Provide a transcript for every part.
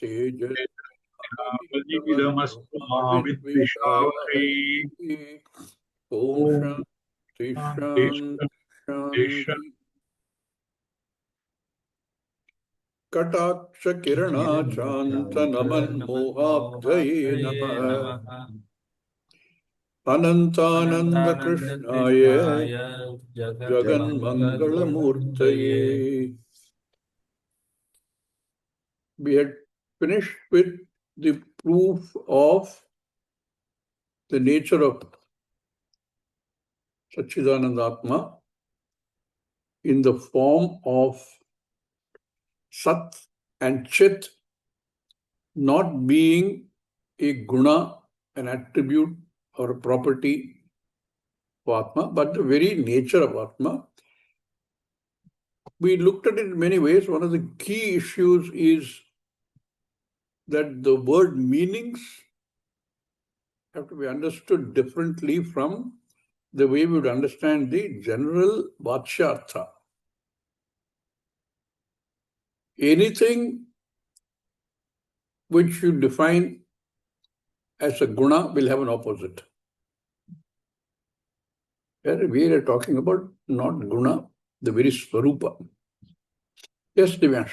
तेजस्विदमस्वामिद्विषावहै ॐ शान्ति शान्ति शान्ति कटाक्षकिरणाचान्तनमन्मोहाब्धये नमः अनन्तानन्दकृष्णाय जगन्मङ्गलमूर्तये. We had finished with the proof of the nature of Satchidananda Atma in the form of Sat and Chit not being a guna, an attribute or a property of Atma, but the very nature of Atma. We looked at it in many ways. One of the key issues is that the word meanings have to be understood differently from the way we would understand the general Vatshyartha. Anything which you define as a guna will have an opposite. We are talking about not guna, the very swarupa. Yes, Divyansh.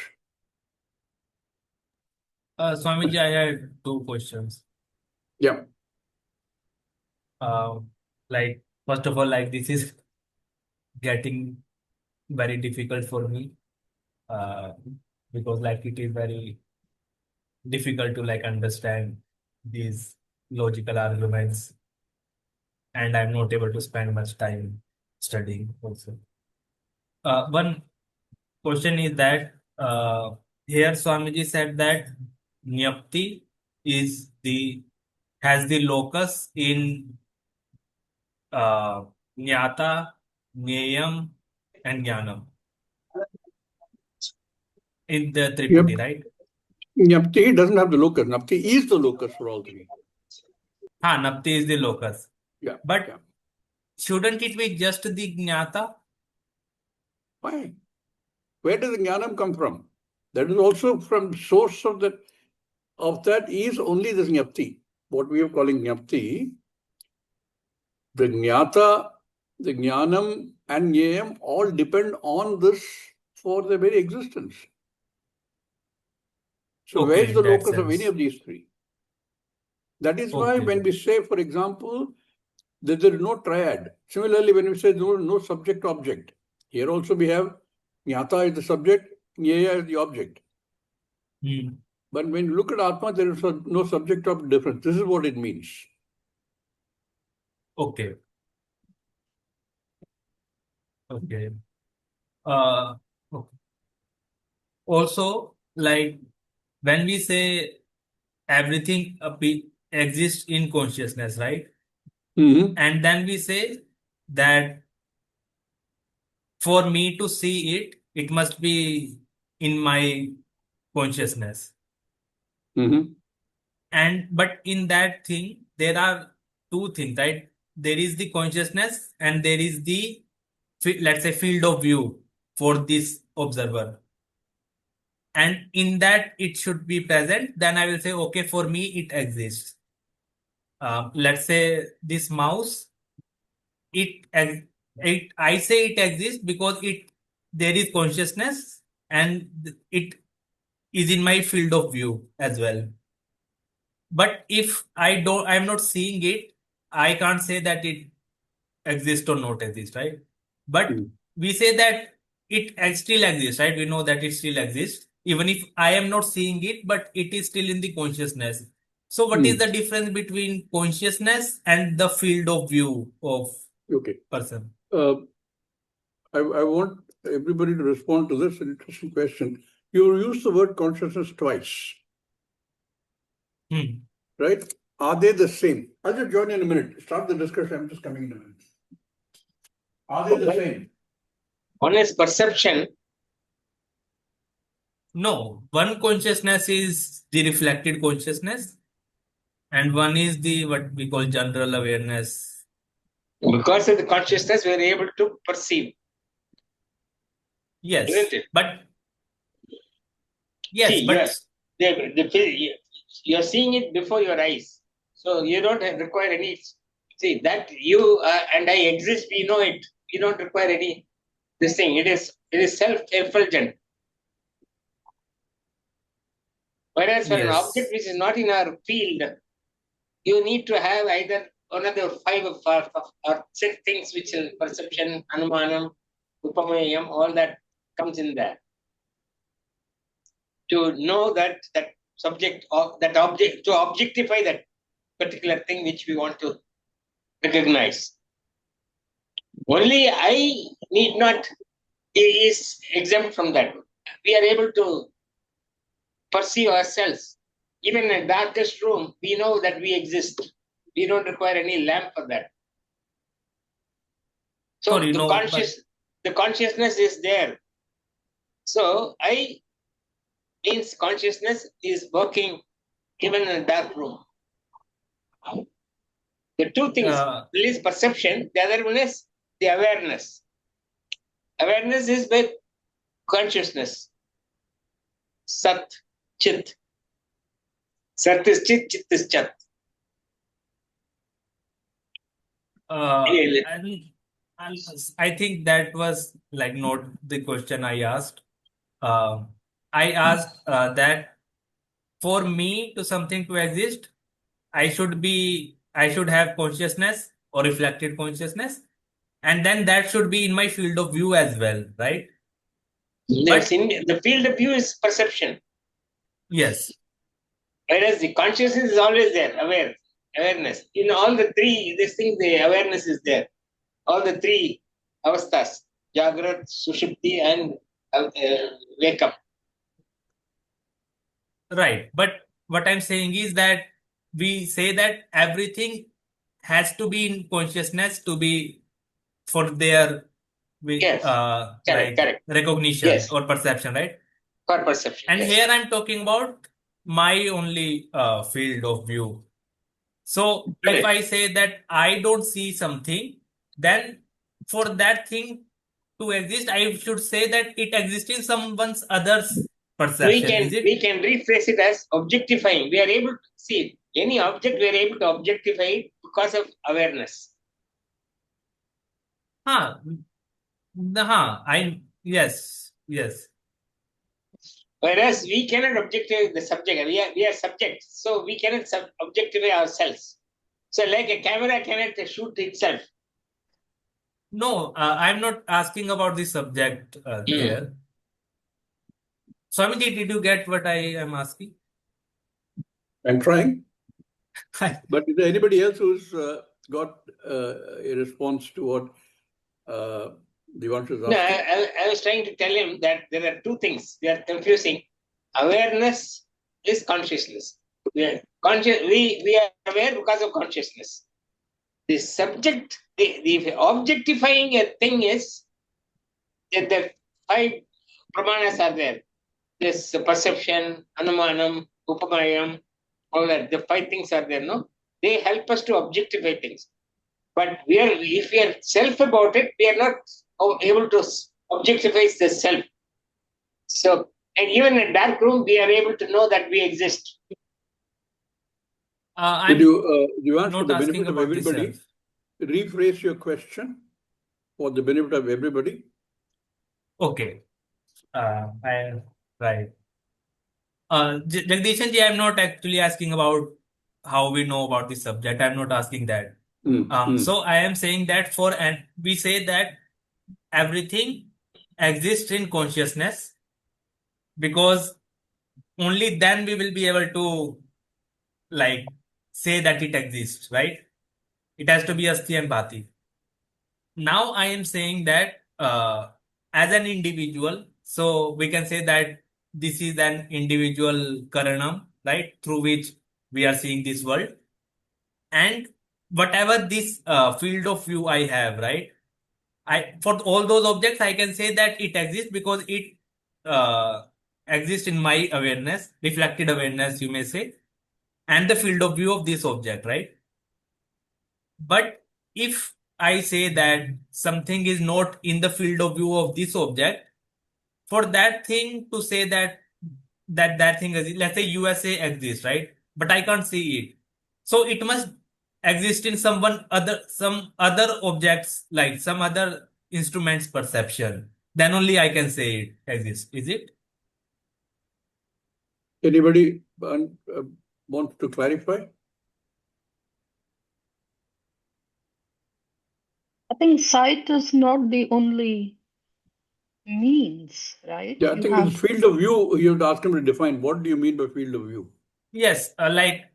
Swamiji, I had two questions. Yeah. First of all, this is getting very difficult for me because it is very difficult to understand these logical arguments, and I'm not able to spend much time studying also. One question is that here Swamiji said that Nyapti has the locus in Jnata, Jneyam, and Jnanam in the Tripudi, right? Nyapti doesn't have the locus. Nyapti is the locus for all three. Nyapti is the locus. Yeah. But shouldn't it be just the Jnata? Why? Where does the Jnanam come from? That is also from source of that is only this Nyapti. What we are calling Nyapti, the Jnata, the Jnanam and Jneyam all depend on this for their very existence. So where is the locus of any of these three? That is why when we say, for example, that there is no triad. Similarly, when we say no subject-object, here also we have Jnata is the subject, Jneya is the object. But when you look at Atma, there is no subject of difference. This is what it means. Okay. Also, when we say everything exists in consciousness, right? And then we say that for me to see it, it must be in my consciousness. But in that thing, there are two things, right? There is the consciousness and there is the, let's say, field of view for this observer. And in that it should be present. Then I will say, okay, for me it exists. Let's say this mouse, I say it exists because there is consciousness and it is in my field of view as well. But if I'm not seeing it, I can't say that it exists or not exists, right? But we say that it still exists, right? We know that it still exists, even if I am not seeing it, but it is still in the consciousness. So what is the difference between consciousness and the field of view of person? I want everybody to respond to this interesting question. You use the word consciousness twice. Right? Are they the same? I'll just join in a minute. Start the discussion. I'm just coming in a minute. Are they the same? One is perception. No. One consciousness is the reflected consciousness, and one is the what we call general awareness. Because of the consciousness, we are able to perceive. Yes. Isn't it? But yes, you're seeing it before your eyes. So you don't require any, see that you and I exist, we know it. We don't require any, this thing. It is self-effulgent. Whereas for an object Yes. which is not in our field, you need to have either one of the five or six things which is perception, anumanam, upamayam, all that comes in there. To know that subject of that object, to objectify that particular thing which we want to recognize. Only I need not is exempt from that. We are able to perceive ourselves. Even in a darkest room, we know that we exist. We don't require any lamp for that. So Sorry, no, but the consciousness is there. So I means consciousness is working even in a dark room. The two things, one is perception, the other one is the awareness. Awareness is by consciousness. Sat, Chit. Sat is Chit, Chit is Chat. I think that was like not the question I asked. I asked that for me to something to exist, I should have consciousness or reflected consciousness, and then that should be in my field of view as well, right? Yes, in the field of view is perception. Yes. Whereas the consciousness is always there, awareness. In all the three, these things, the awareness is there. All the three avasthas, Jagrat, Sushupti, and wake up. Right. But what I'm saying is that we say that everything has to be in consciousness to be for their Yes. Correct. recognition Yes. or perception, right? For perception. And yes. here I'm talking about my only field of view. So if I say that I don't see something, then for that thing to exist, I should say that it exists in someone's other's perception. We can rephrase it as objectifying. We are able to see any object, we are able to objectify it because of awareness. Yes. Whereas we cannot objectify the subject. We are subjects, so we cannot objectify ourselves. So like a camera cannot shoot itself. No, I'm not asking about the subject there. Swamiji, did you get what I am asking? I'm trying. But is there anybody else who's got a response to what Devanshu is asking? No, I was trying to tell him that there are two things. They are confusing. Awareness is consciousness. We are aware because of consciousness. The subject, the objectifying a thing is that the five pramanas are there. This perception, anumanam, upamayam, all that. The five things are there, no? They help us to objectify things. But if we are self about it, we are not able to objectify the self. So, and even in a dark room, we are able to know that we exist. Could you answer for the benefit of everybody, rephrase your question for the benefit of everybody? Okay. Right. Jagdishan ji, I'm not actually asking about how we know about the subject. I'm not asking that. So I am saying that we say that everything exists in consciousness because only then we will be able to say that it exists, right? It has to be Asti and Bhati. Now I am saying that as an individual, so we can say that this is an individual Karanam, right? Through which we are seeing this world. And whatever this field of view I have, right? For all those objects, I can say that it exists because it exists in my awareness, reflected awareness, you may say, and the field of view of this object, right? But if I say that something is not in the field of view of this object, for that thing to say that that thing exists. Let's say USA exists, right? But I can't see it. So it must exist in some other objects, like some other instrument's perception. Then only I can say it exists. Is it? Anybody wants to clarify? I think sight is not the only means, right? Yeah, I You think have it's field of view. You have to ask him to define. What do you mean by field of view? Yes, like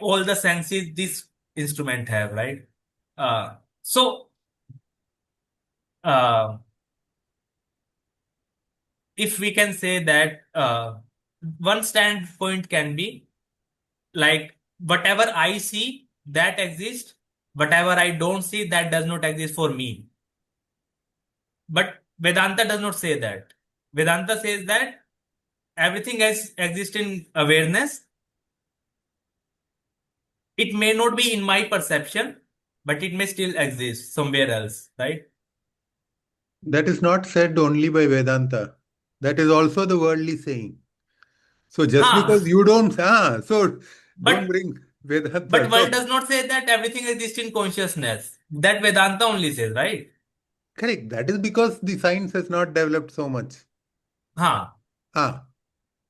all the senses this instrument have, right? So uh, if we can say that one standpoint can be like whatever I see that exists, whatever I don't see that does not exist for me. But Vedanta does not say that. Vedanta says that everything exists in awareness. It may not be in my perception, but it may still exist somewhere else, right? That is not said only by Vedanta. That is also the worldly saying. So just because Huh. you don't, so don't But bring Vedanta. but No. world does not say that everything exists in consciousness. That Vedanta only says, right? Correct. That is because the science has not developed so much. Huh.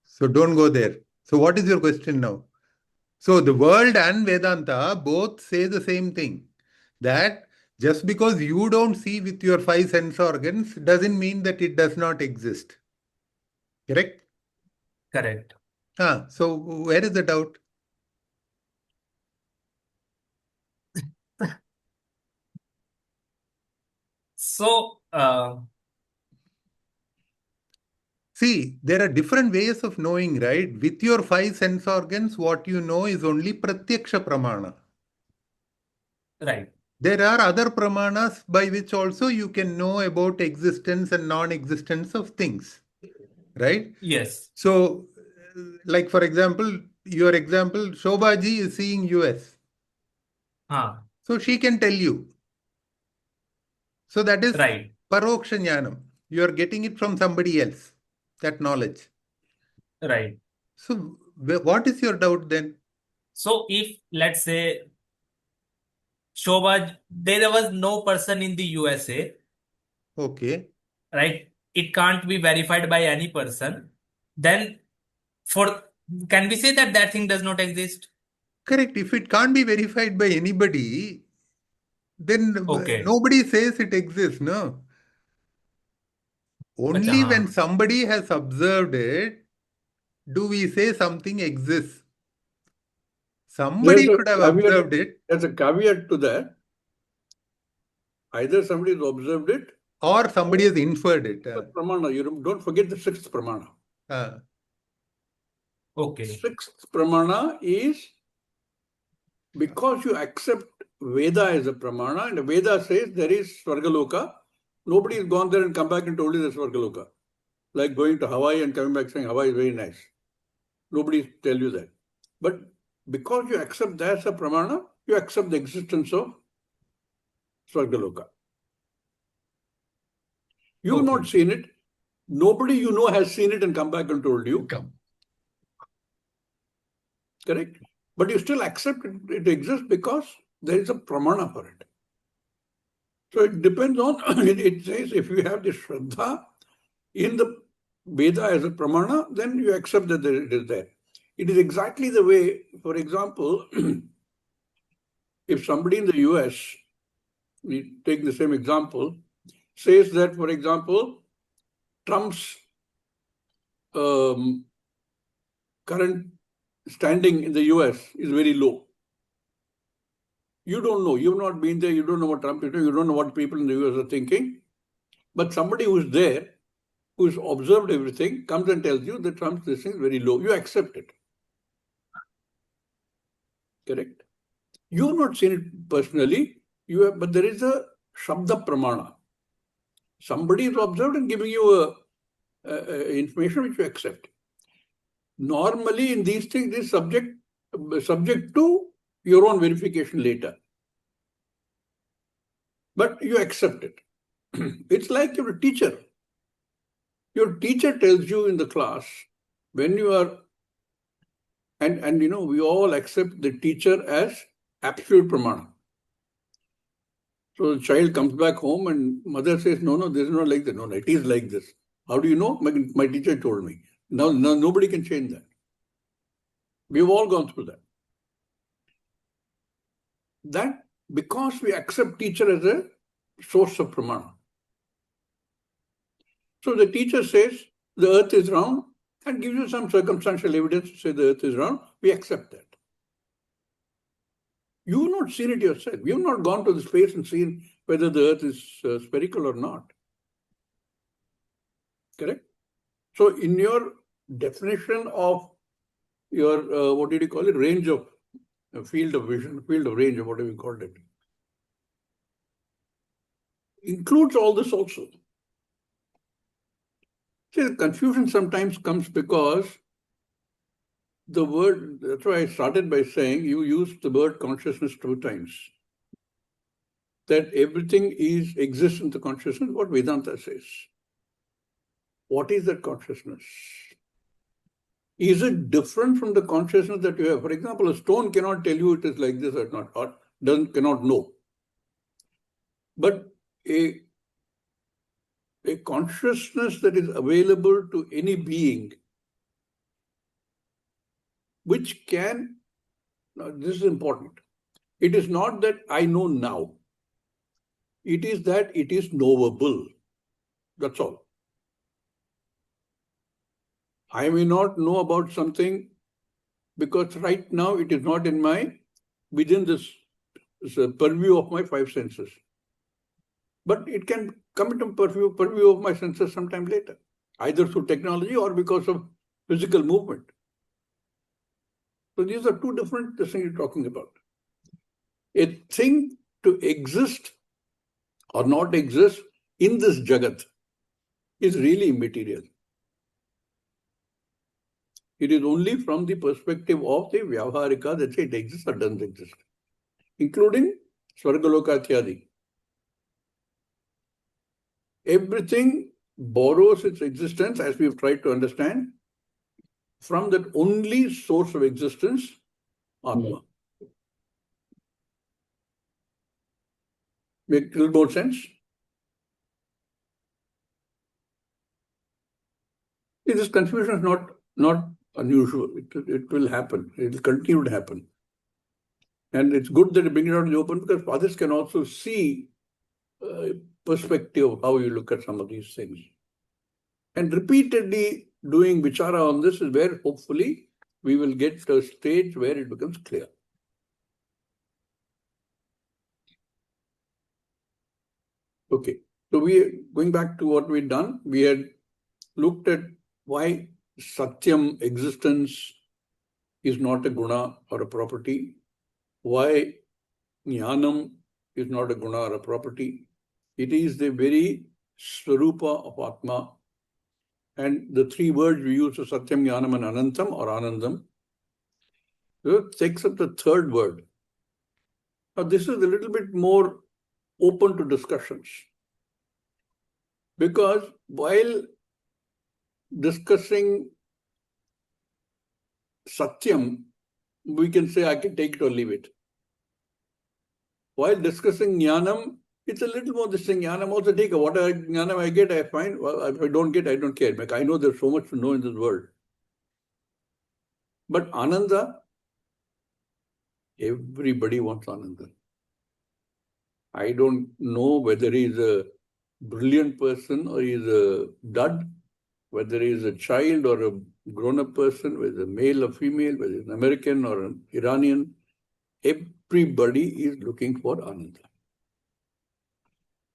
So don't go there. So what is your question now? So the world and Vedanta both say the same thing. That just because you don't see with your five sense organs doesn't mean that it does not exist. Correct? Correct. So where is the doubt? So See, there are different ways of knowing, right? With your five sense organs, what you know is only pratyaksha pramana. right. There are other pramanas by which also you can know about existence and non-existence of things, right? Yes. So, like for example, your example, Shobhaji is seeing US. Huh. So she can tell you. So that is Right. paroksha jnanam. You are getting it from somebody else, that knowledge. Right. So what is your doubt then? So if let's say Shobha, there was no person in the USA, Okay. right? It can't be verified by any person. Then for can we say that that thing does not exist? Correct. If it can't be verified by anybody, then Okay. nobody says it exists, no? Acha, Only when हाँ. somebody has observed it, do we say something exists. Somebody could have observed it. There's a caveat to that. Either somebody has observed it Or somebody has inferred it. Pramana. You don't forget the sixth pramana. Okay. Sixth pramana is because you accept Veda as a pramana, and Veda says there is Swargaloka. Nobody has gone there and come back and told you there's Swargaloka. Like going to Hawaii and coming back saying Hawaii is very nice. Nobody tell you that. But because you accept that as a pramana, you accept the existence of Swargaloka. You have not seen it. Nobody you know has seen it and come back and told you. Correct? But you still accept it exists because there is a pramana for it. So it depends on, it says if you have the Shraddha in the Veda as a pramana, then you accept that it is there. It is exactly the way, for example, if somebody in the US, we take the same example, says that, for example, Trump's current standing in the US is very low. You don't know. You've not been there. You don't know what Trump is doing. You don't know what people in the US are thinking. But somebody who's there, who's observed everything, comes and tells you that Trump's this is very low. You accept it. Correct? You have not seen it personally, but there is a Shabda Pramana. Somebody is observed and giving you information which you accept. Normally, in these things, this subject to your own verification later. But you accept it. It's like you're a teacher. Your teacher tells you in the class, when you are, and we all accept the teacher as absolute pramana. So the child comes back home and mother says, no, this is not like that. No, it is like this. How do you know? My teacher told me. Now nobody can change that. We've all gone through that. That because we accept teacher as a source of pramana. So the teacher says the earth is round and gives you some circumstantial evidence to say the earth is round. We accept that. You have not seen it yourself. You have not gone to the space and seen whether the earth is spherical or not. Correct? So in your definition of your, what did you call it? Range of field of vision, field of range, or whatever you called it, includes all this also. See, the confusion sometimes comes because the word, that's why I started by saying you used the word consciousness 2 times. That everything exists in the consciousness, what Vedanta says. What is that consciousness? Is it different from the consciousness that you have? For example, a stone cannot tell you it is like this or not, or cannot know. But a consciousness that is available to any being, which can, now this is important. It is not that I know now. It is that it is knowable. That's all. I may not know about something because right now it is not within this purview of my 5 senses. But it can come into purview of my senses sometime later, either through technology or because of physical movement. So these are 2 different things you're talking about. A thing to exist or not exist in this Jagat is really immaterial. It is only from the perspective of the Vyavaharika that it exists or doesn't exist, including Swargaloka Thyadi. Everything borrows its existence, as we've tried to understand, from that only source of existence, Atma. Make a little more sense? See, this confusion is not unusual. It will happen. It will continue to happen. And it's good that you bring it out in the open because others can also see perspective of how you look at some of these things. And repeatedly doing vichara on this is where hopefully we will get to a stage where it becomes clear. Okay, so going back to what we'd done, we had looked at why Satyam existence is not a guna or a property, why Jnanam is not a guna or a property. It is the very Swarupa of Atma. And the 3 words we use are Satyam, Jnanam and Anantam or Anandam. It takes up the 3rd word. Now this is a little bit more open to discussions. Because while discussing Satyam, we can say I can take it or leave it. While discussing Jnanam, it's a little more this thing. Jnanam also take it. Whatever Jnanam I get, I find. Well, if I don't get, I don't care. Like, I know there's so much to know in this world. But Ananda, everybody wants Ananda. I don't know whether he's a brilliant person or he's a dud, whether he's a child or a grown-up person, whether a male or female, whether he's an American or an Iranian. Everybody is looking for Ananda.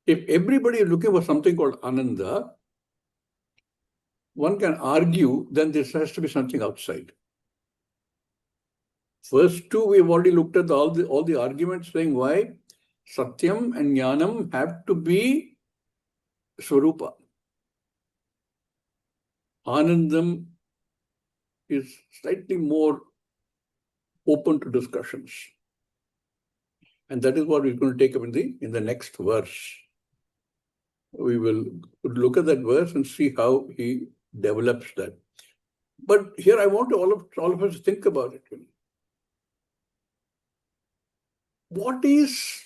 If everybody is looking for something called Ananda, one can argue then this has to be something outside. First 2, we've already looked at all the arguments saying why Satyam and Jnanam have to be Swarupa. Anandam is slightly more open to discussions. And that is what we're going to take up in the next verse. We will look at that verse and see how he develops that. But here I want all of us to think about it. What is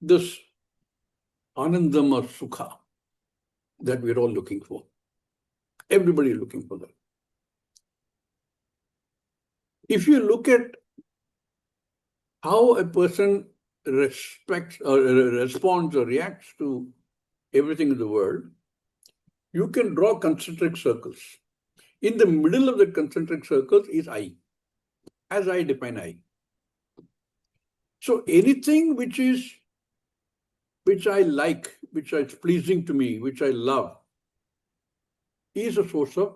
this Anandam or Sukha that we're all looking for? Everybody is looking for that. If you look at how a person respects or responds or reacts to everything in the world, you can draw concentric circles. In the middle of the concentric circles is I, as I define I. So anything which I like, which is pleasing to me, which I love, is a source of,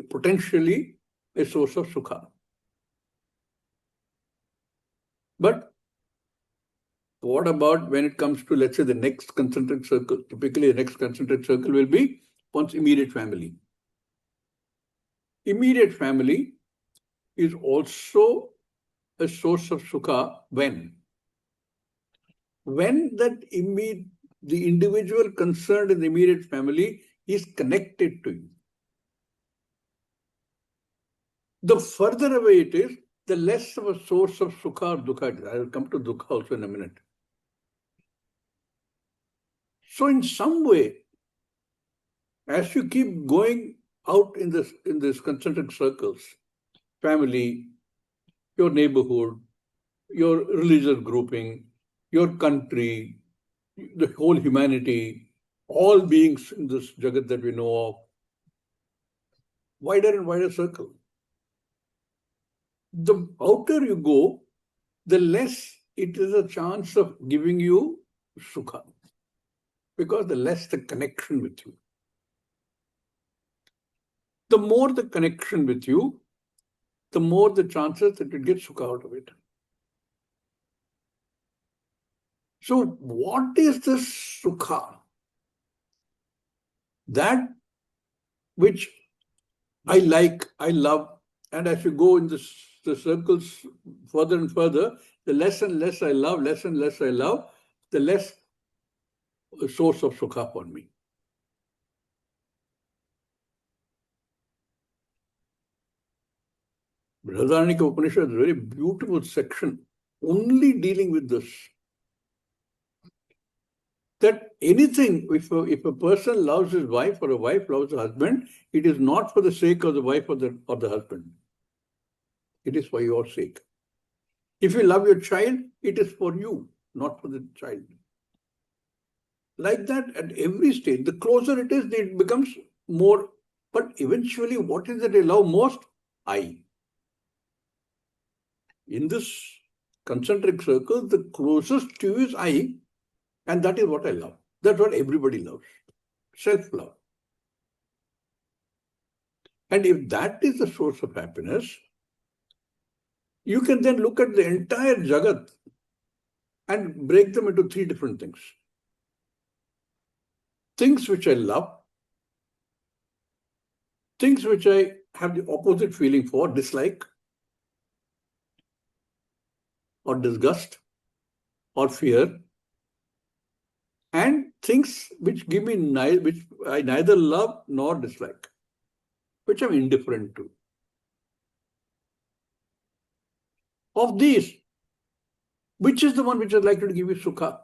potentially a source of Sukha. But what about when it comes to, let's say, the next concentric circle? Typically, the next concentric circle will be one's immediate family. Immediate family is also a source of Sukha when that the individual concerned in the immediate family is connected to you. The further away it is, the less of a source of Sukha or Dukha it is. I will come to Dukha also in a minute. So in some way, as you keep going out in this concentric circles, family, your neighborhood, your religious grouping, your country, the whole humanity, all beings in this Jagat that we know of, wider and wider circle. The outer you go, the less it is a chance of giving you Sukha, because the less the connection with you. The more the connection with you, the more the chances that you get Sukha out of it. So what is this Sukha? That which I like, I love, and as you go in the circles further and further, the less and less I love, the less a source of Sukha for me. Brihadaranyaka Upanishad is a very beautiful section only dealing with this. That anything, if a person loves his wife or a wife loves her husband, it is not for the sake of the wife or the husband. It is for your sake. If you love your child, it is for you, not for the child. Like that, at every stage, the closer it is, it becomes more. But eventually, what is it I love most? I. In this concentric circle, the closest to you is I, and that is what I love. That's what everybody loves. Self-love. And if that is the source of happiness, you can then look at the entire Jagat and break them into three different things. Things which I love, things which I have the opposite feeling for, dislike, or disgust, or fear, and things which give me which I neither love nor dislike, which I'm indifferent to. Of these, which is the one which is likely to give you Sukha?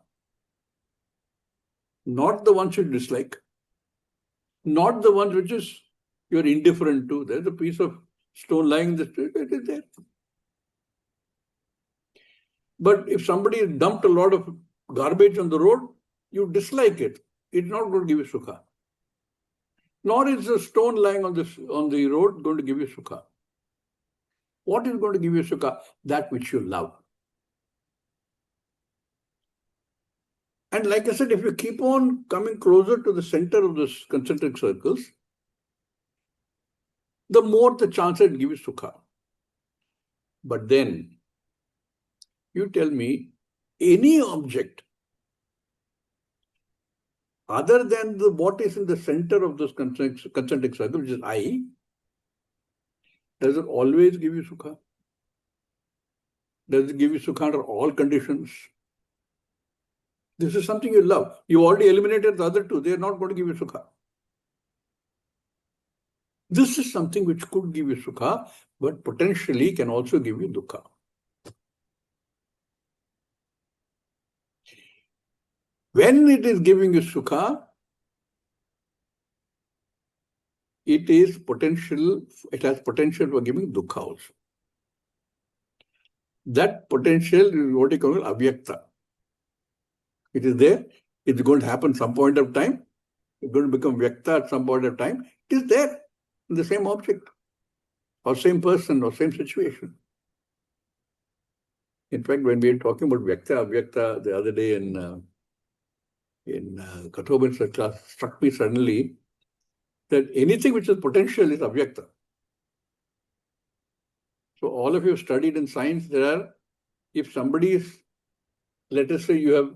Not the ones you dislike, not the ones which is you're indifferent to. There's a piece of stone lying in the street, it is there. But if somebody dumped a lot of garbage on the road, you dislike it. It's not going to give you Sukha. Nor is a stone lying on the road going to give you Sukha. What is going to give you Sukha? That which you love. And like I said, if you keep on coming closer to the center of this concentric circles, the more the chance it gives you Sukha. But then, you tell me, any object other than what is in the center of this concentric circle, which is I, does it always give you Sukha? Does it give you Sukha under all conditions? This is something you love. You already eliminated the other two. They are not going to give you sukha. This is something which could give you sukha, but potentially can also give you dukkha. When it is giving you sukha, it has potential for giving dukkha also. That potential is what you call avyakta. It is there. It's going to happen some point of time. It's going to become vyakta at some point of time. It is there in the same object or same person or same situation. In fact, when we were talking about vyakta, avyakta the other day in Kathoban's class, struck me suddenly that anything which is potential is avyakta. So all of you studied in science, if somebody is, let us say you have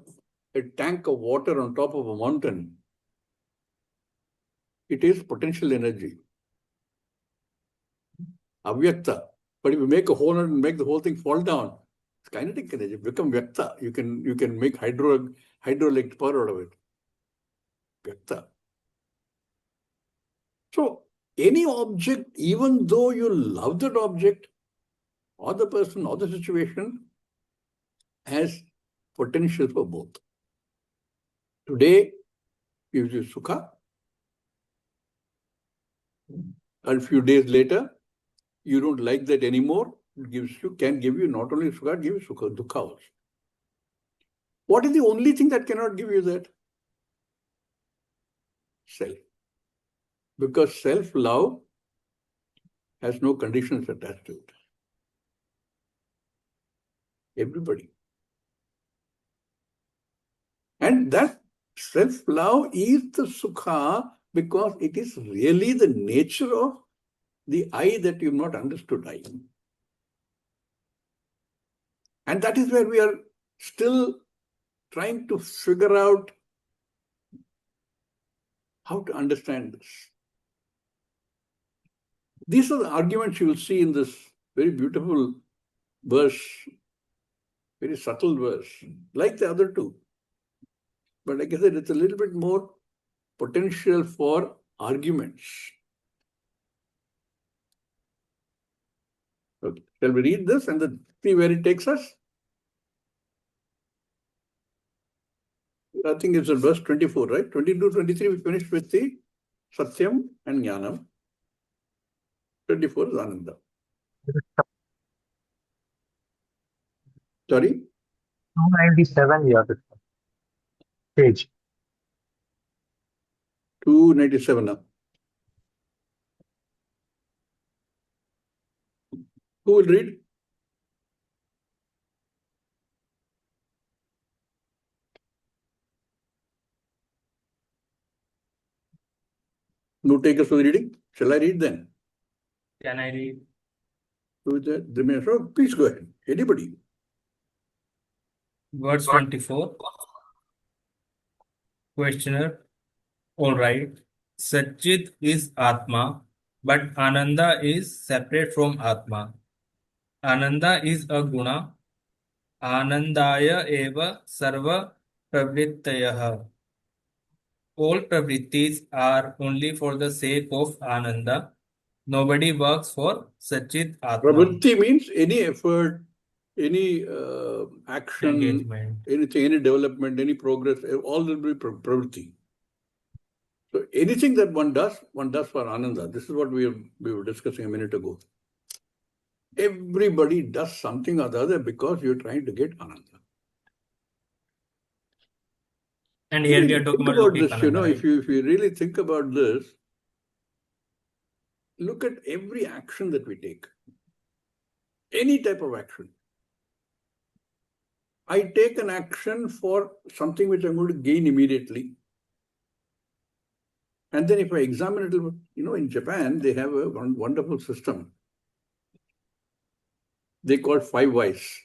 a tank of water on top of a mountain, it is potential energy, avyakta. But if you make a hole and make the whole thing fall down, it's kinetic energy, become vyakta. You can make hydroelectric power out of it. Vyakta. So any object, even though you love that object, or the person, or the situation, has potential for both. Today gives you sukha, and a few days later, you don't like that anymore. It can give you not only sukha, it gives you sukha, dukkha also. What is the only thing that cannot give you that? Self. Because self-love has no conditions attached to it. Everybody. And that self-love is the sukha because it is really the nature of the I that you have not understood I. And that is where we are still trying to figure out how to understand this. These are the arguments you will see in this very beautiful verse, very subtle verse, like the other two. But like I said, it's a little bit more potential for arguments. Okay. Shall we read this and then see where it takes us? I think it's in verse 24, right? 22, 23, we finished with the Satyam and Jnanam. 24 is Ananda. Sorry? 297 years page. 297 now. Who will read? No takers for the reading? Shall I read then? Can I read? Who is that? Please go ahead. Anybody? Verse 24. Questioner. All right. Satchit is Atma, but Ananda is separate from Atma. Ananda is a guna. Anandaya eva sarva pravrittayaha. All pravrittis are only for the sake of Ananda. Nobody works for Satchit Atma. Pravritti means any effort, any action, Engagement. anything, any development, any progress, all will be pravritti. So anything that one does for Ananda. This is what we were discussing a minute ago. Everybody does something or the other because you're trying to get Ananda. And here we are talking about this, Ananda, right? if you really think about this, look at every action that we take. Any type of action. I take an action for something which I'm going to gain immediately. And then if I examine it a little bit, in Japan, they have a wonderful system. They call 5 Ys.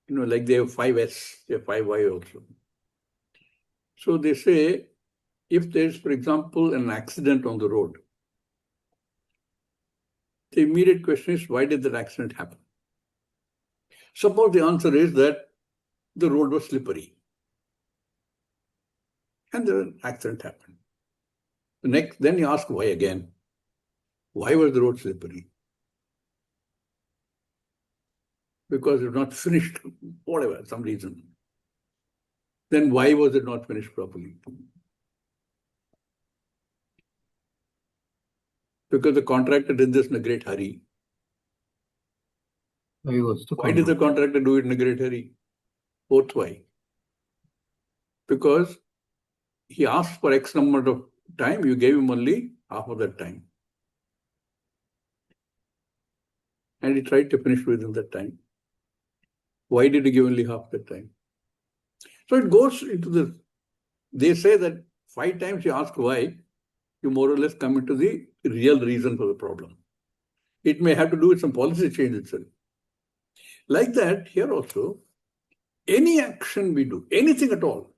Like they have 5S, they have 5Y also. So they say, if there's, for example, an accident on the road, the immediate question is, why did that accident happen? Suppose the answer is that the road was slippery. And the accident happened. Then you ask why again. Why was the road slippery? Because it was not finished, whatever, some reason. Then why was it not finished properly? Because the contractor did this in a great hurry. Why did the contractor do it in a great hurry? Fourth why. Because he asked for X number of time, you gave him only half of that time. And he tried to finish within that time. Why did he give only half that time? So it goes into this. They say that 5 times you ask why, you more or less come into the real reason for the problem. It may have to do with some policy change itself. Like that, here also, any action we do, anything at all,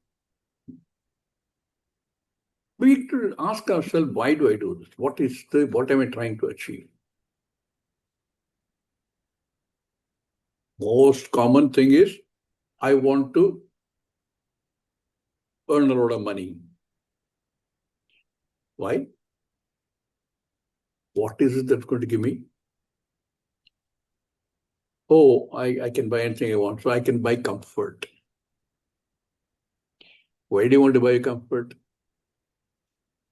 we need to ask ourselves, why do I do this? What am I trying to achieve? Most common thing is, I want to earn a lot of money. Why? What is it that's going to give me? Oh, I can buy anything I want, so I can buy comfort. Why do you want to buy comfort?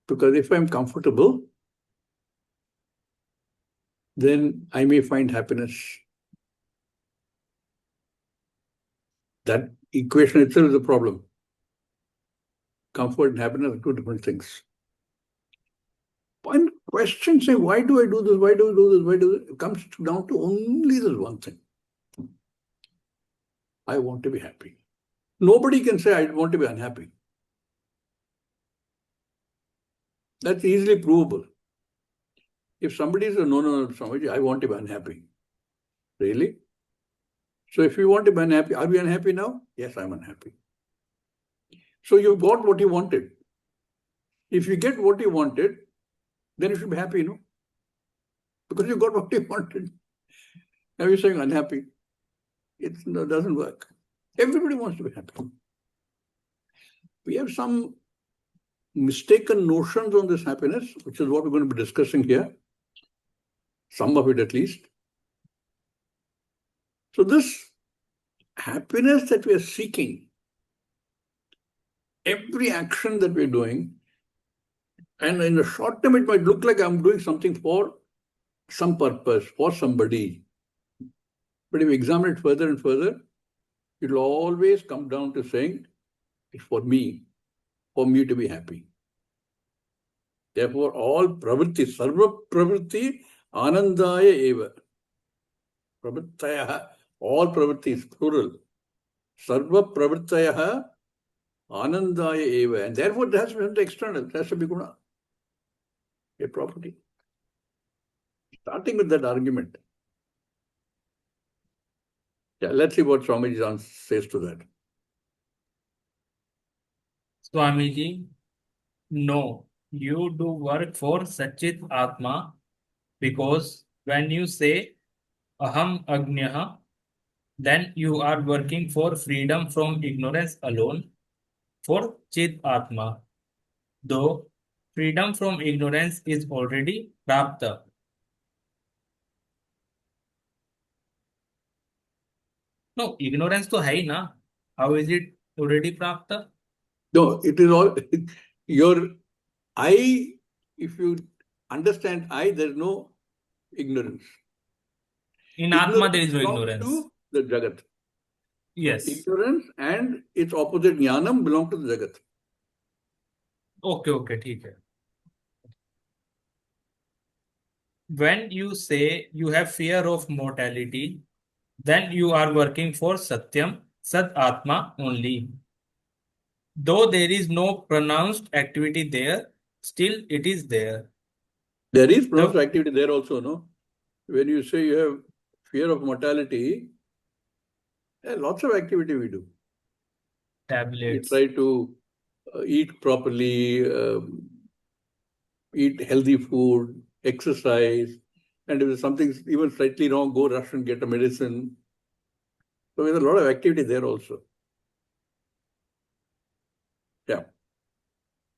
Because if I'm comfortable, then I may find happiness. That equation itself is a problem. Comfort and happiness are 2 different things. One question say, why do I do this? Why do I do this? Why do this? It comes down to only this one thing. I want to be happy. Nobody can say, I want to be unhappy. That's easily provable. If somebody says, no, somebody, I want to be unhappy. Really? So if you want to be unhappy, are we unhappy now? Yes, I'm unhappy. So you got what you wanted. If you get what you wanted, then you should be happy, no? Because you got what you wanted. Now you're saying unhappy. It doesn't work. Everybody wants to be happy. We have some mistaken notions on this happiness, which is what we're going to be discussing here. Some of it at least. So this happiness that we are seeking, every action that we're doing, and in the short term, it might look like I'm doing something for some purpose, for somebody. But if you examine it further and further, it will always come down to saying, it's for me to be happy. Therefore, all pravritti, sarva pravritti, anandaya eva. Pravrittayaha, all pravrittis, plural. Sarva pravrittayaha, anandaya eva. And therefore, it has to be something external. It has to be guna, a property. Starting with that argument. Yeah, let's see what Swamiji says to that. Swamiji, no, you do work for Satchit Atma, because when you say Aham Agnya, then you are working for freedom from ignorance alone, for Chit Atma. Though freedom from ignorance is already Prapta. No, ignorance to hai na. How is it already Prapta? No, it is all your I, if you understand I, there's no ignorance. In Atma, there is no ignorance. To the Jagat. Yes. Ignorance and its opposite Jnanam belong to the Jagat. Okay, ठीक है. When you say you have fear of mortality, then you are working for Satyam, Sat Atma only. Though there is no pronounced activity there, still it is there. There is pronounced activity there also, no? When you say you have fear of mortality, lots of activity we do. Tablets. We try to eat properly, eat healthy food, exercise, and if there's something even slightly wrong, go rush and get a medicine. So there's a lot of activity there also.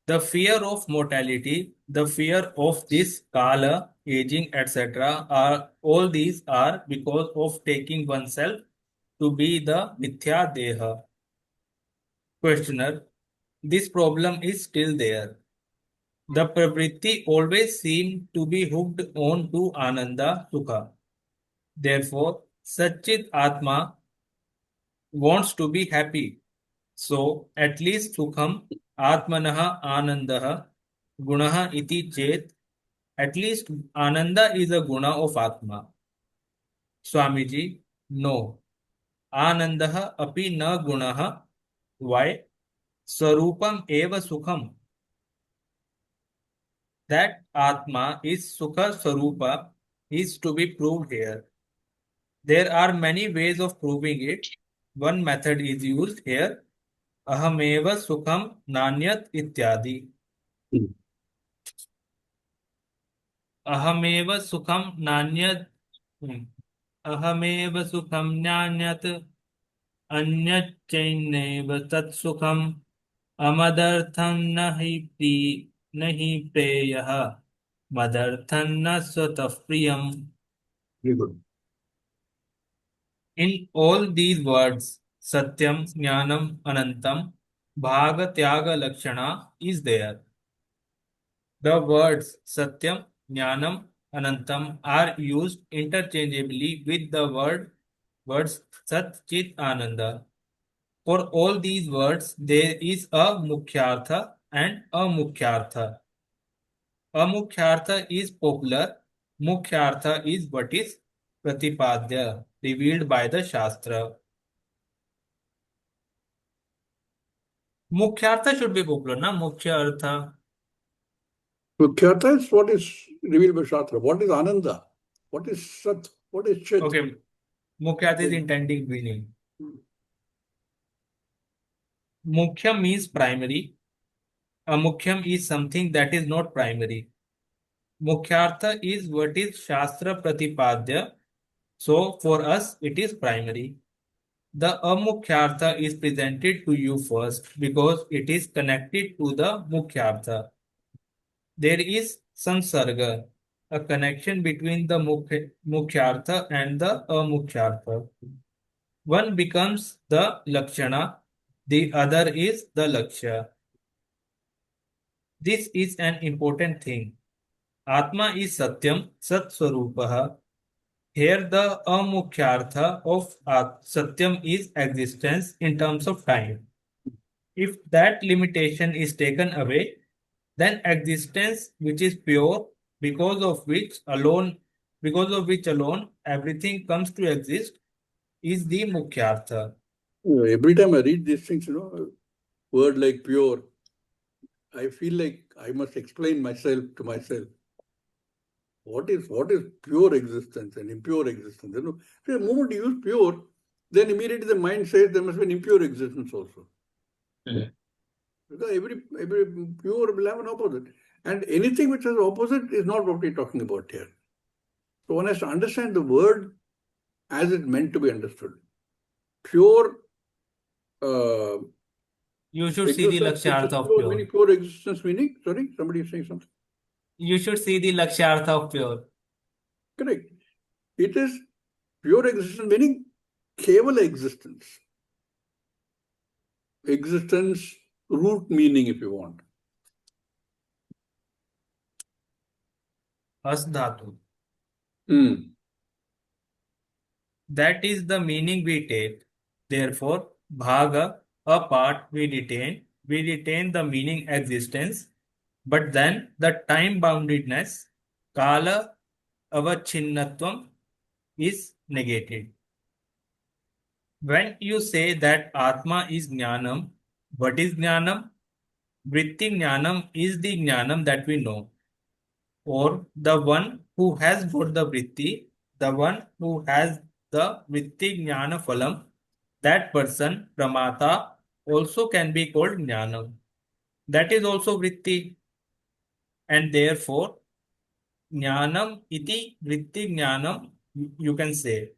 The fear of mortality, the fear of this kala, aging, etc. are all these are because of taking oneself to be the mithya deha. Questioner, this problem is still there. The pravritti always seem to be hooked on to ananda sukha. Therefore, Satchit Atma wants to be happy. So, at least sukham atmanaha anandaha gunaha iti chet. At least ananda is a guna of Atma. Swamiji, no. Anandaha api na gunaha. Why? Sarupam eva sukham. That Atma is Sukha Sarupa is to be proved here. There are many ways of proving it. One method is used here. Ahameva Sukham Nanyat Ityadi. Ahameva Sukham Nanyat. Ahameva Sukham Nanyat Anyat Chaineva Tat Sukham Amadartham nahi preyaha madartham na swatah priyam. Very good. In all these words, Satyam, Jnanam, Anantam, Bhaga, Tyaga, Lakshana is there. The words Satyam, Jnanam, Anantam are used interchangeably with the words Sat, Chit, Ananda. For all these words, there is a Mukhyartha and a Mukhyartha. Amukhyartha is popular. Mukhyartha is what is Pratipadya, revealed by the Shastra. Mukhyartha should be popular, na? Mukhyartha. Mukhyartha is what is revealed by Shastra. What is Ananda? What is Sat? What is Chit? Okay. Mukhyartha is intending meaning. Mukhya means primary. Amukhyam is something that is not primary. Mukhyartha is what is Shastra Pratipadya. So for us, it is primary. The Amukhyartha is presented to you first because it is connected to the Mukhyartha. There is Sansarga, a connection between the Mukhyartha and the Amukhyartha. One becomes the Lakshana, the other is the Lakshya. This is an important thing. Atma is Satyam, Sat Swarupaha. Here the Amukhyartha of Satyam is existence in terms of time. If that limitation is taken away, then existence which is pure, because of which alone everything comes to exist, is the Mukhyartha. Every time I read these things, word like pure, I feel like I must explain myself to myself. What is pure existence and impure existence? The moment you use pure, then immediately the mind says there must be an impure existence also. Because every pure will have an opposite. And anything which has opposite is not what we're talking about here. So one has to understand the word as it's meant to be understood. Pure you should see the Lakshyartha of pure. pure. Meaning pure existence meaning, sorry, somebody is saying something. You should see the Lakshyartha of pure. Correct. It is pure existence meaning kevala existence. Existence root meaning if you want. Asdhatu. That is the meaning we take. Therefore, bhaga, a part we retain the meaning existence, but then the time boundedness, kala avachinnatvam, is negated. When you say that Atma is Jnanam, what is Jnanam? Vritti Jnanam is the Jnanam that we know. Or the one who has got the Vritti, the one who has the Vritti Jnana Phalam, that person, Pramata, also can be called Jnanam. That is also Vritti. And therefore, Jnanam iti Vritti Jnanam, you can say.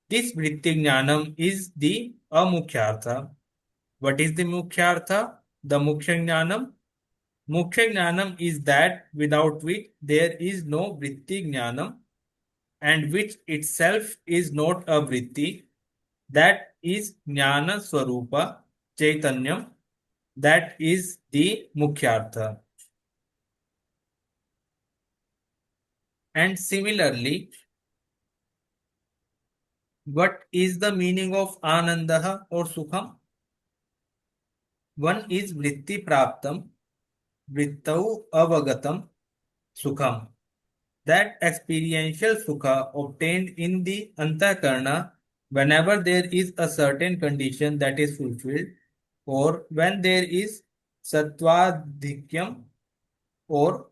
This Vritti Jnanam is the Amukhyartha. What is the Mukhyartha? The Mukhya Jnanam Mukhya Jnanam is that without which there is no Vritti Jnanam, and which itself is not a Vritti. That is Jnana Swarupa Chaitanyam. That is the Mukhyartha. And similarly, what is the meaning of Anandaha or Sukham? One is Vritti Praptam, Vrittau Avagatam, Sukham. That experiential Sukha obtained in the Antakarna whenever there is a certain condition that is fulfilled, or when there is Sattvadhikyam or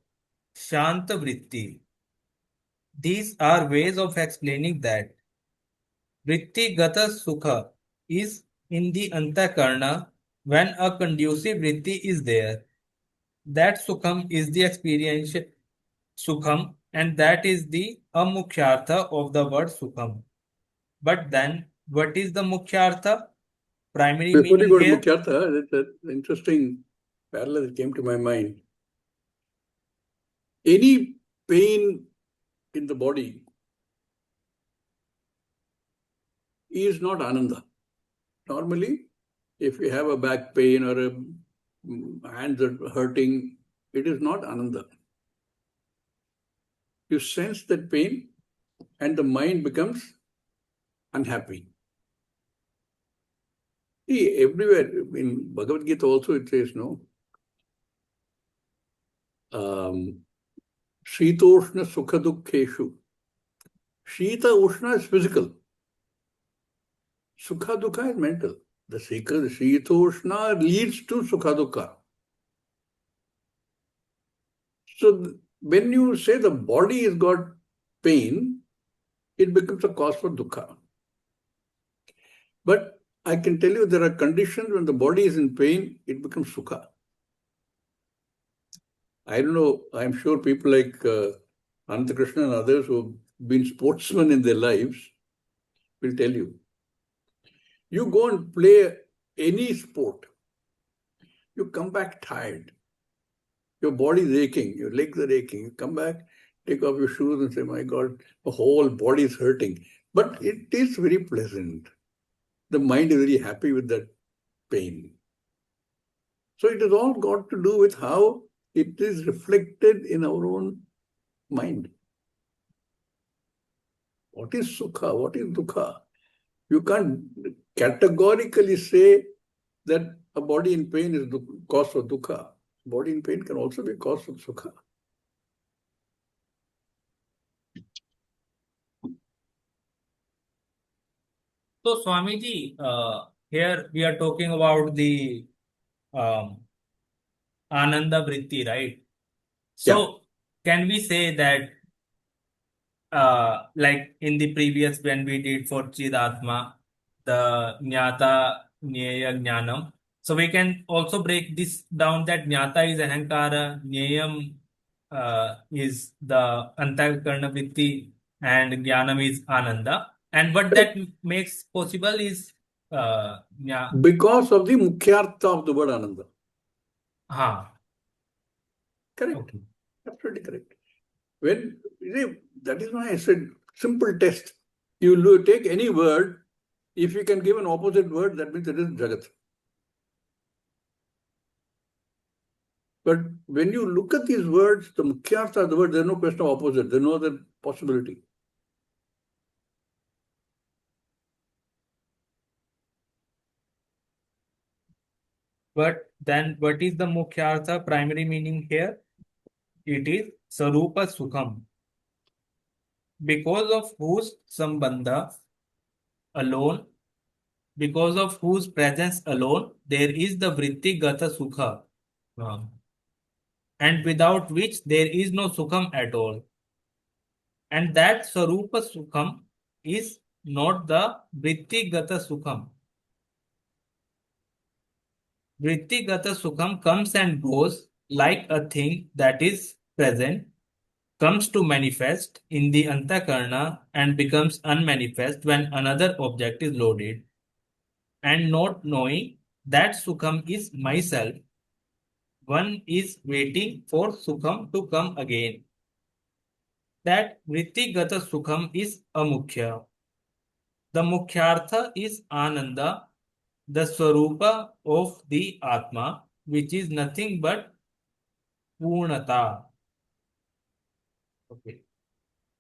Shanta Vritti. These are ways of explaining that Vritti Gata Sukha is in the Antakarna when a conducive Vritti is there. That Sukham is the experiential Sukham, and that is the Amukhyartha of the word Sukham. But then, what is the Mukhyartha? Primary Before you meaning go to here? Mukhyartha, that's an interesting parallel that came to my mind. Any pain in the body is not Ananda. Normally, if you have a back pain or a hands are hurting, it is not Ananda. You sense that pain and the mind becomes unhappy. See, everywhere in Bhagavad Gita also it says, no, Shitoshna Sukha Dukkheshu. Shita Ushna is physical. Sukha Dukkha is mental. The Shitoshna leads to Sukha Dukkha. So when you say the body has got pain, it becomes a cause for dukkha. But I can tell you there are conditions when the body is in pain, it becomes sukha. I don't know, I'm sure people like Ananta Krishna and others who have been sportsmen in their lives will tell you. You go and play any sport, you come back tired. Your body is aching, your legs are aching. You come back, take off your shoes and say, my God, the whole body is hurting. But it is very pleasant. The mind is very happy with that pain. So it has all got to do with how it is reflected in our own mind. What is sukha? What is dukkha? You can't categorically say that a body in pain is the cause of dukkha. Body in pain can also be cause of sukha. So, Swamiji, here we are talking about the Ananda Vritti, right? So, can we say that, like in the previous when we did for Chidatma, the Jnata Jnaya Jnanam, so we can also break this down that Jnata is Ahankara, Jnayam is the Antakarna Vritti, and Jnanam is Ananda. And what that makes possible is because of the mukhyartha of the word Ananda. Correct. Okay. Absolutely correct. When that is why I said simple test. You take any word, if you can give an opposite word, that means it is Jagat. But when you look at these words, the mukhyartha of the word, there is no question of opposite. There is no other possibility. But then what is the Mukhyartha primary meaning here? It is Sarupa Sukham. Because of whose Sambandha alone, because of whose presence alone, there is the Vritti Gata Sukha. And without which there is no Sukham at all. And that Sarupa Sukham is not the Vritti Gata Sukham. Vritti Gata Sukham comes and goes like a thing that is present, comes to manifest in the Antakarna and becomes unmanifest when another object is loaded. And not knowing that Sukham is myself, one is waiting for Sukham to come again. That Vrittigata Sukham is Amukhya. The Mukhyartha is Ananda, the Swarupa of the Atma, which is nothing but Purnata. Okay.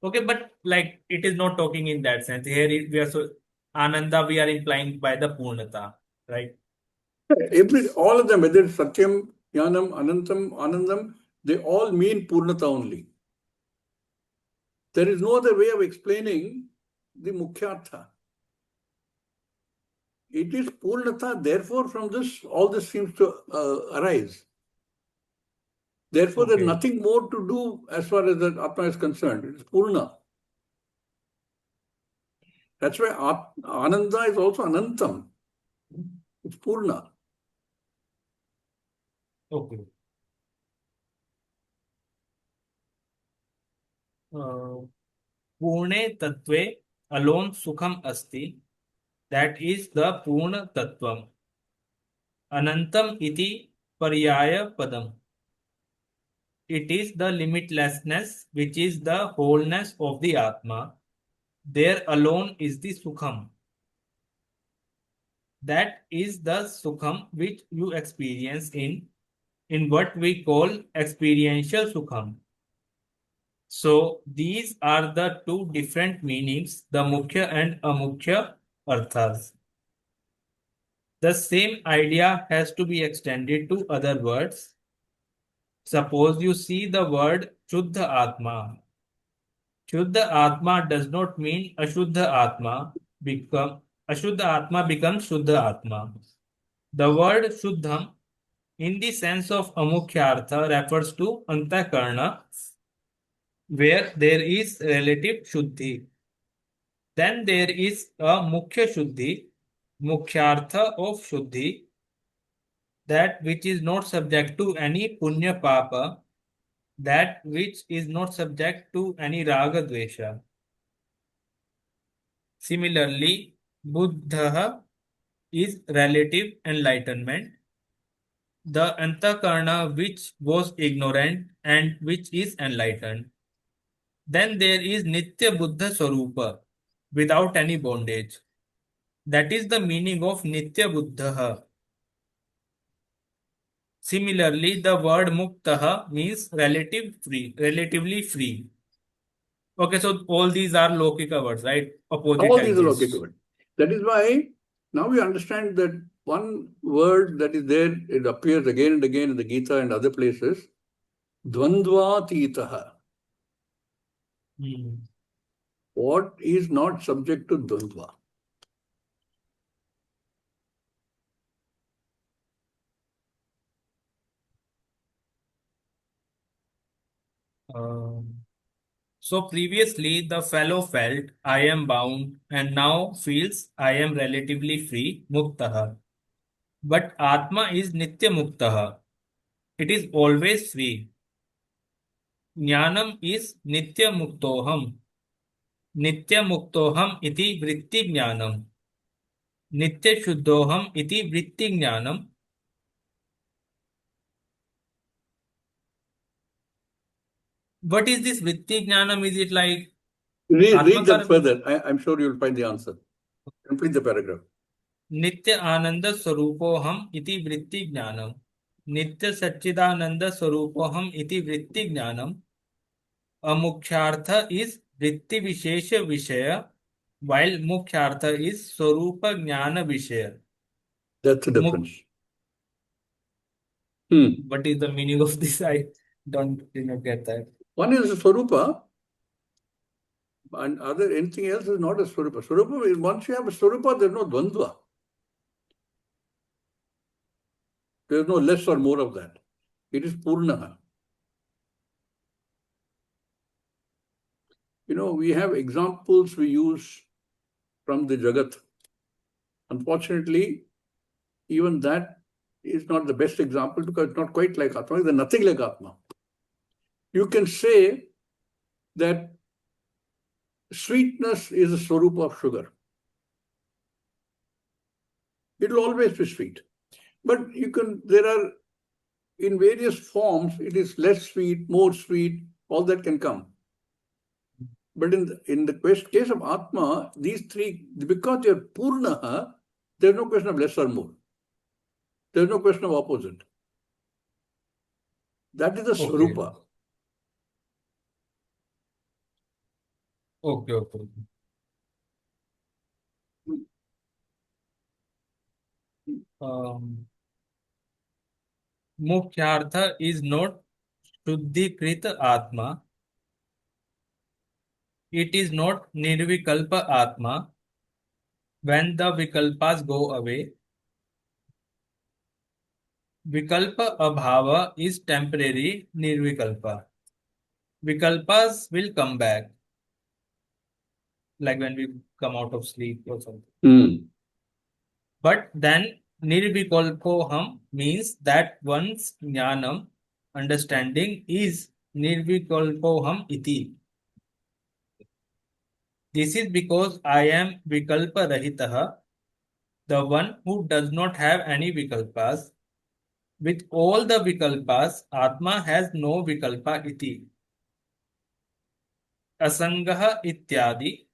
Okay, but like it is not talking in that sense. Here we are so Ananda, we are implying by the Purnata, right? All of them, whether it's Satyam, Jnanam, Anantam, Anandam, they all mean Purnata only. There is no other way of explaining the Mukhyartha. It is Purnata, therefore from this, all this seems to arise. Therefore, there's nothing more to do as far as the Atma is concerned. It is Purna. That's why Ananda is also Anantam. It's Purna. Okay. Purne Tattve alone Sukham Asti. That is the Purna Tattvam. Anantam iti Paryaya Padam. It is the limitlessness which is the wholeness of the Atma. There alone is the Sukham. That is the Sukham which you experience in what we call experiential Sukham. So these are the two different meanings, the Mukhya and Amukhya Arthas. The same idea has to be extended to other words. Suppose you see the word Shuddha Atma. Shuddha Atma does not mean Ashuddha Atma. Ashuddha Atma becomes Shuddha Atma. The word Shuddham in the sense of Amukhya refers to Antakarna, where there is relative Shuddhi. Then there is a Mukhya Shuddhi, Mukhyartha of Shuddhi, that which is not subject to any Punya Papa, that which is not subject to any Raga Dvesha. Similarly, Buddha is relative enlightenment, the Antakarna which was ignorant and which is enlightened. Then there is Nitya Buddha Swarupa, without any bondage. That is the meaning of Nitya Buddha. Similarly, the word Muktaha means relatively free. Okay, so all these are Lokika words, right? Opposite All these are tenses. Lokika words. That is why now we understand that one word that is there, it appears again and again in the Gita and other places, Dvandvatitaha. What is not subject to Dvandva? So previously the fellow felt I am bound and now feels I am relatively free, Muktaha. But Atma is Nitya Muktaha. It is always free. Jnanam is Nitya Muktoham. Nitya Muktoham iti Vritti Jnanam. Nitya Shuddhoham iti Vritti Jnanam. What is this Vritti Jnanam? Is it like Read that further. I'm sure you'll find the answer. Complete the paragraph. Nitya Ananda Swarupoham iti Vritti Jnanam. Nitya Satchidananda Swarupoham iti Vritti Jnanam. Amukhyartha is Vritti Vishesha Vishaya, while Mukhyartha is Swarupa Jnana Vishaya. That's the difference. What is the meaning of this? I did not get that. One is a Swarupa, and anything else is not a Swarupa. Swarupa, once you have a Swarupa, there's no Dvandva. There's no less or more of that. It is Purna. You know, we have examples we use from the Jagat. Unfortunately, even that is not the best example because it's not quite like Atma. It's nothing like Atma. You can say that sweetness is a swarupa of sugar. It will always be sweet. But there are in various forms, it is less sweet, more sweet, all that can come. But in the case of Atma, these three, because they are Purna, there's no question of less or more. There's no question of opposite. That is the Swarupa. Okay. Mukhyartha is not Shuddhikrita Atma. It is not Nirvikalpa Atma. When the Vikalpas go away, Vikalpa Abhava is temporary Nirvikalpa. Vikalpas will come back, like when we come out of sleep or something. But then Nirvikalpoham means that one's jnanam, understanding, is Nirvikalpoham iti. This is because I am Vikalpa Rahitaha, the one who does not have any Vikalpas. With all the Vikalpas, Atma has no Vikalpa iti. Asangaha ityadi.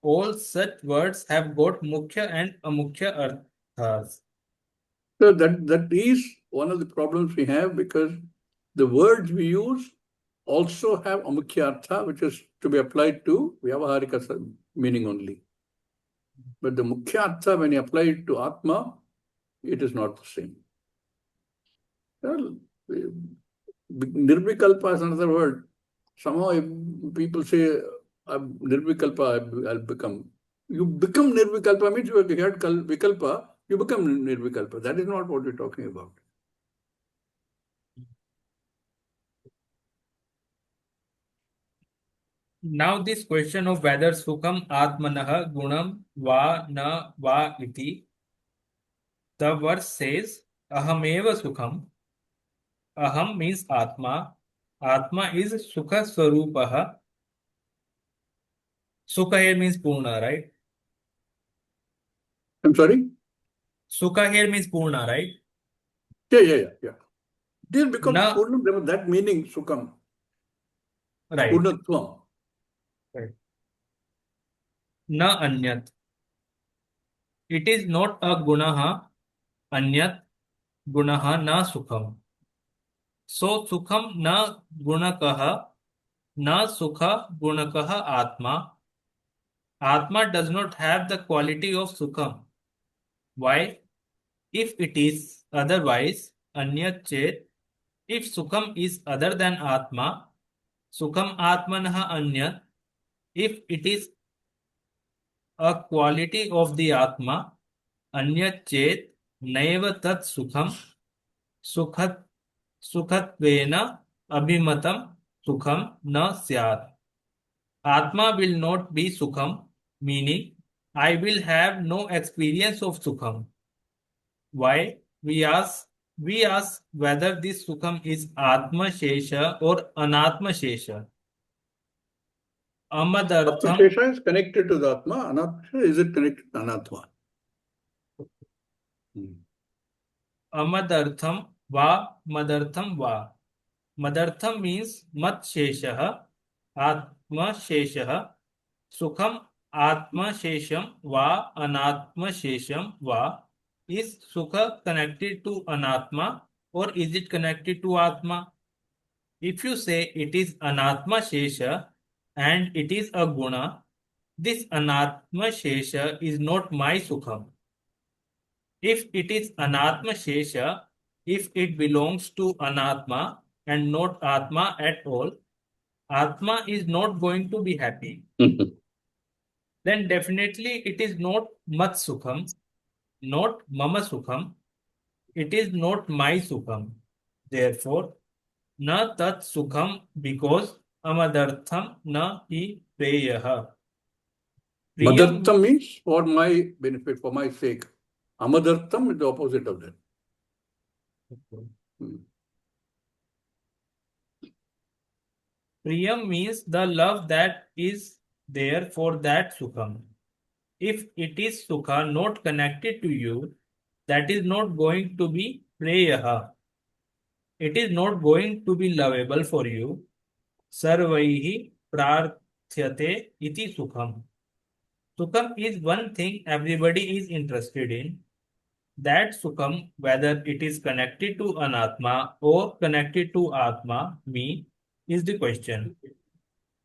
All such words have got Mukhya and Amukhya arthas. So that is one of the problems we have, because the words we use also have Amukhya Artha, which is to be applied to Vyavaharika meaning only. But the Mukhya Artha, when you apply it to Atma, it is not the same. Well, Nirvikalpa is another word. Somehow if people say, I'm Nirvikalpa, I'll become. You become Nirvikalpa means you have Vikalpa, you become Nirvikalpa. That is not what we're talking about. Now this question of whether Sukham Atmanah Gunam Va Na Va iti. The verse says, Ahameva Sukham. Aham means Atma. Atma is Sukha Swarupaha. Sukha here means Purna, right? I'm sorry? Sukha here means Purna, right? Yeah. This becomes Na, Purna, that meaning Sukham. right. Purnatvam. Right. Na Anyat. It is not a Gunaha. Anyat Gunaha na Sukham. So Sukham na Gunakaha. Na Sukha Gunakaha Atma. Atma does not have the quality of Sukham. Why? If it is otherwise, Anyat Chet, if Sukham is other than Atma, Sukham Atmanaha Anyat, if it is a quality of the Atma, Anyat Chet, Naiva Tat Sukham, Sukhatvena Abhimatam Sukham na Syat. Atma will not be Sukham, meaning I will have no experience of Sukham. Why? We ask whether this Sukham is Atma Shesha or Anatma Shesha. Atma Amadartham. Shesha is connected to the Atma. Anatma is it connected to Anatma? Amadartham va Madartham va. Madartham means Mat Shesha, Atma Shesha. Sukham Atma Shesham va Anatma Shesham va. Is Sukha connected to Anatma or is it connected to Atma? If you say it is Anatma Shesha and it is a Guna, this Anatma Shesha is not my Sukham. If it is Anatma Shesha, if it belongs to Anatma and not Atma at all, Atma is not going to be happy. Then definitely it is not Mat Sukham, not Mama Sukham. It is not my Sukham. Therefore, na tat Sukham, because Amadartham na hi preyaha. Madartham means for my benefit, for my sake. Amadartham is the opposite of that. Priyam means the love that is there for that Sukham. If it is Sukha not connected to you, that is not going to be Preyaha. it is not going to be lovable for you. Sarvaihi prarthyate iti sukham. Sukham is one thing everybody is interested in. That sukham, whether it is connected to anatma or connected to atma, me, is the question.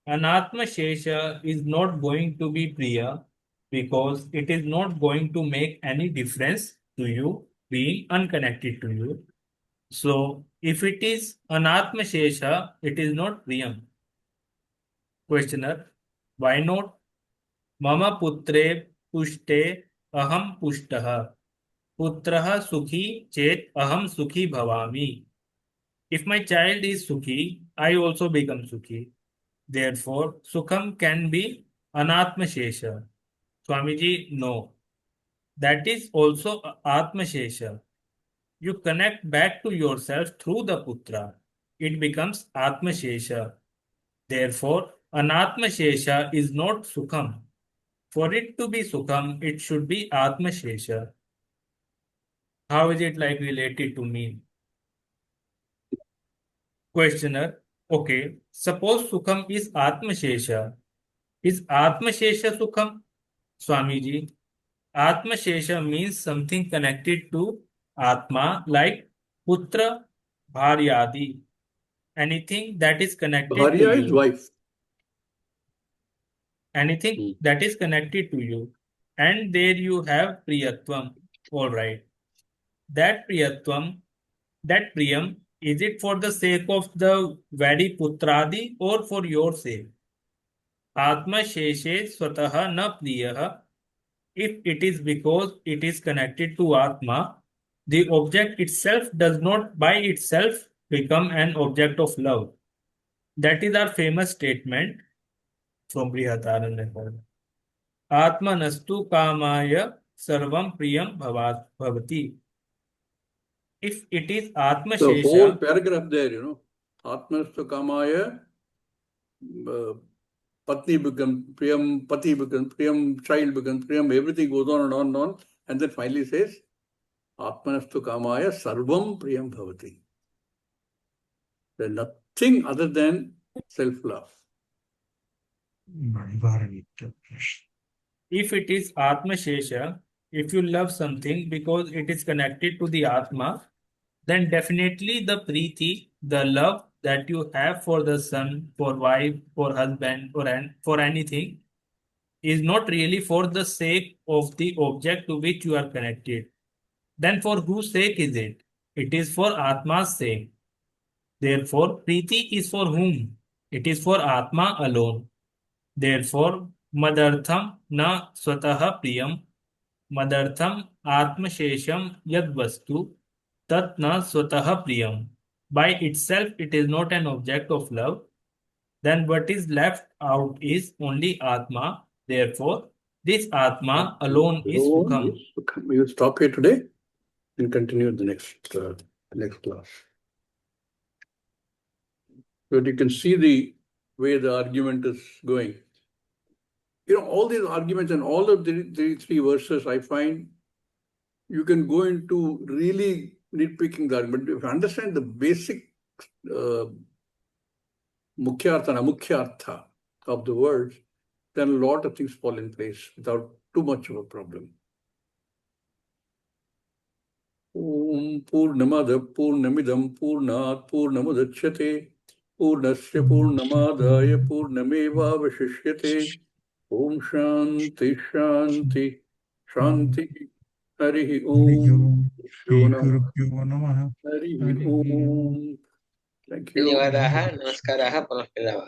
Anatma Shesha is not going to be Priya because it is not going to make any difference to you being unconnected to you. So, if it is Anatma Shesha, it is not Priyam. Questioner, why not? Mama putre pushte aham pushtaha. Putraha sukhi chet aham sukhi bhavami. If my child is sukhi, I also become sukhi. Therefore, Sukham can be Anatma Shesha. Swamiji, no. That is also Atma Shesha. You connect back to yourself through the Putra. It becomes Atma Shesha. Therefore, Anatma Shesha is not Sukham. For it to be Sukham, it should be Atma Shesha. How is it like related to me? Questioner, okay, suppose Sukham is Atma Shesha. Is Atma Shesha Sukham? Swamiji, Atma Shesha means something connected to Atma like Putra, Bharyadi. Anything that is connected to Bharya is you. wife. Anything that is connected to you. And there you have Priyatvam. All right. That Priyatvam, that Priyam, is it for the sake of the very Putradi or for your sake? Atma Sheshe Swataha na Priyaha. If it is because it is connected to Atma, the object itself does not by itself become an object of love. That is our famous statement from Brihadaranyaka. Atma nastu kamaya sarvam priyam bhavati. If it is Atma The Shesha, whole paragraph there, Atmastu Kamaya, Patni becomes Priyam, Pati becomes Priyam, child becomes Priyam, everything goes on and on and on. And then finally says, Atmanastu Kamaya Sarvam Priyam Bhavati. There's nothing other than self-love. if it is Atma Shesha, if you love something because it is connected to the Atma, then definitely the Preeti, the love that you have for the son, for wife, for husband, for anything, is not really for the sake of the object to which you are connected. Then for whose sake is it? It is for Atma's sake. Therefore, Preeti is for whom? It is for Atma alone. Therefore, Madartham na swataha priyam, Madartham Atmashesham yad vastu, tat na swataha priyam. By itself, it is not an object of love. Then what is left out is only Atma. Therefore, this Atma alone is Sukham. We will stop here today and continue the next class. But you can see the way the argument is going. All these arguments and all of the three verses, I find you can go into really nitpicking the argument. If you understand the basic mukhya artha and amukhya artha of the words, then a lot of things fall in place without too much of a problem. Om Purnamada Purnamidam Purnat Purnamudachyate Purnasya Purnamadaya Purnameva Vashishyate Om Shanti Shanti Shanti Harihi Om Harihi Om. Thank you. धन्यवादाः नमस्काराः पुनः मिलामः